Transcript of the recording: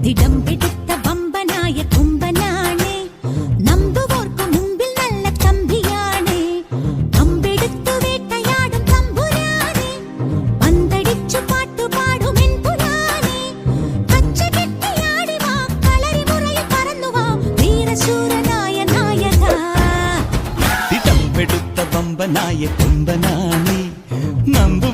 തിടമ്പെടുത്ത വമ്പനായ കൊമ്പനാണ്, നമ്പുവോർക്കു മുമ്പിൽ നല്ല തമ്പിയാണ്. അമ്പെടുത്തു വേട്ടയാടും തമ്പുരാന്, പന്തടിച്ചു പാട്ടുപാടും എൻപുരാന്. കച്ച കെട്ടിയാടി വാ, കളരി മുറയിൽ പറന്നു വാ, വീരശൂരനായ നായക. തിടമ്പെടുത്ത വമ്പനായ കൊമ്പനാണ്, നമ്പു